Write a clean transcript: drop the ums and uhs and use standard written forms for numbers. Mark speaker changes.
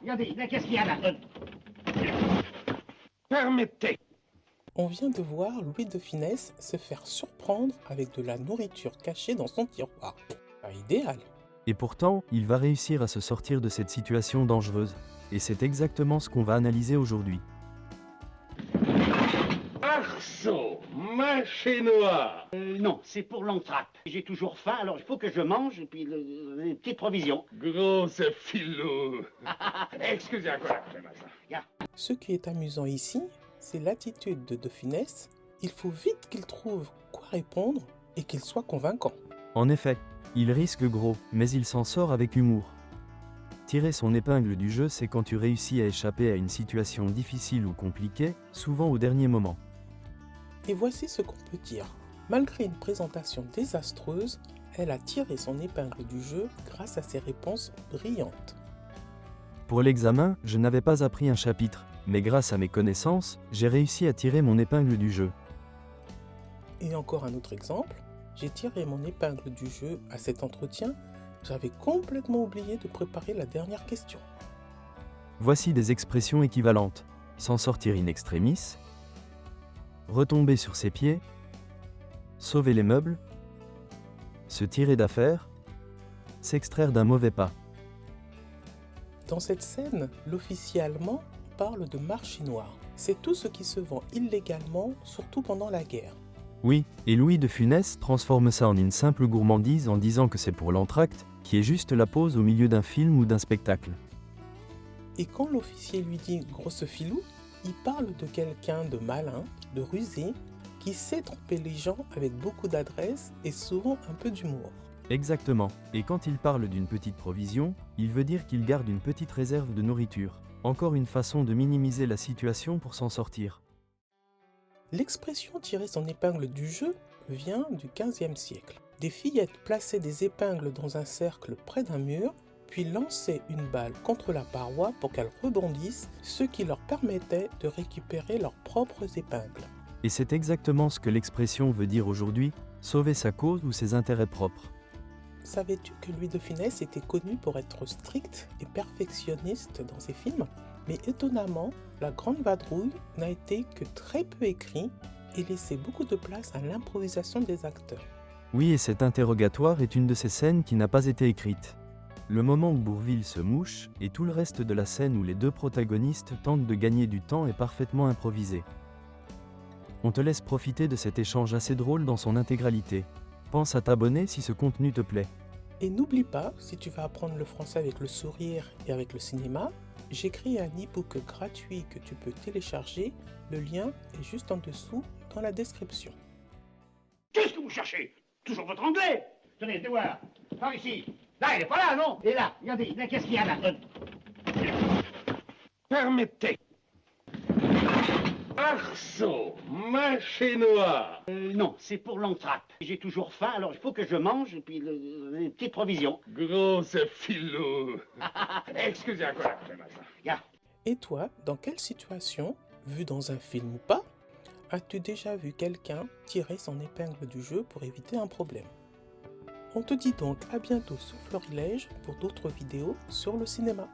Speaker 1: regardez, là, qu'est-ce qu'il y a là?
Speaker 2: Permettez.
Speaker 3: On vient de voir Louis de Funès se faire surprendre avec de la nourriture cachée dans son tiroir. Pas idéal.
Speaker 4: Et pourtant, il va réussir à se sortir de cette situation dangereuse. Et c'est exactement ce qu'on va analyser aujourd'hui.
Speaker 2: Arceau, marché noir.
Speaker 1: Non, c'est pour l'entracte. J'ai toujours faim, alors il faut que je mange, et puis une petite provision.
Speaker 2: Grosse filou. Excusez un collage, ça.
Speaker 3: Ce qui est amusant ici, c'est l'attitude de Funès. Il faut vite qu'il trouve quoi répondre et qu'il soit convaincant.
Speaker 4: En effet, il risque gros, mais il s'en sort avec humour. Tirer son épingle du jeu, c'est quand tu réussis à échapper à une situation difficile ou compliquée, souvent au dernier moment.
Speaker 3: Et voici ce qu'on peut dire. Malgré une présentation désastreuse, elle a tiré son épingle du jeu grâce à ses réponses brillantes.
Speaker 4: Pour l'examen, je n'avais pas appris un chapitre, mais grâce à mes connaissances, j'ai réussi à tirer mon épingle du jeu.
Speaker 3: Et encore un autre exemple, j'ai tiré mon épingle du jeu à cet entretien, j'avais complètement oublié de préparer la dernière question.
Speaker 4: Voici des expressions équivalentes. S'en sortir in extremis, retomber sur ses pieds, sauver les meubles, se tirer d'affaire, s'extraire d'un mauvais pas.
Speaker 3: Dans cette scène, l'officier allemand parle de marché noir. C'est tout ce qui se vend illégalement, surtout pendant la guerre.
Speaker 4: Oui, et Louis de Funès transforme ça en une simple gourmandise en disant que c'est pour l'entracte, qui est juste la pause au milieu d'un film ou d'un spectacle.
Speaker 3: Et quand l'officier lui dit « grosse filou », il parle de quelqu'un de malin, de rusé, qui sait tromper les gens avec beaucoup d'adresse et souvent un peu d'humour.
Speaker 4: Exactement, et quand il parle d'une petite provision, il veut dire qu'il garde une petite réserve de nourriture. Encore une façon de minimiser la situation pour s'en sortir.
Speaker 3: L'expression « tirer son épingle du jeu » vient du XVe siècle. Des fillettes plaçaient des épingles dans un cercle près d'un mur, puis lançaient une balle contre la paroi pour qu'elle rebondisse, ce qui leur permettait de récupérer leurs propres épingles.
Speaker 4: Et c'est exactement ce que l'expression veut dire aujourd'hui, sauver sa cause ou ses intérêts propres.
Speaker 3: Savais-tu que Louis de Funès était connu pour être strict et perfectionniste dans ses films? Mais étonnamment, La Grande Vadrouille n'a été que très peu écrit et laissait beaucoup de place à l'improvisation des acteurs.
Speaker 4: Oui, et cet interrogatoire est une de ces scènes qui n'a pas été écrite. Le moment où Bourvil se mouche et tout le reste de la scène où les deux protagonistes tentent de gagner du temps est parfaitement improvisé. On te laisse profiter de cet échange assez drôle dans son intégralité. Pense à t'abonner si ce contenu te plaît.
Speaker 3: Et n'oublie pas, si tu veux apprendre le français avec le sourire et avec le cinéma, j'écris un e-book gratuit que tu peux télécharger. Le lien est juste en dessous dans la description.
Speaker 1: Qu'est-ce que vous cherchez? Toujours votre anglais? Tenez, de voir. Par ici. Là, il n'est pas là, non? Et là, regardez, là, qu'est-ce qu'il y a là?
Speaker 2: Permettez. Arceau, marché noir.
Speaker 1: Non, c'est pour l'entracte. J'ai toujours faim, alors il faut que je mange, et puis une petite provision.
Speaker 2: Grosse filou. Excusez un collage, ça.
Speaker 3: Et toi, dans quelle situation, vue dans un film ou pas, as-tu déjà vu quelqu'un tirer son épingle du jeu pour éviter un problème? On te dit donc à bientôt sur Florilège pour d'autres vidéos sur le cinéma.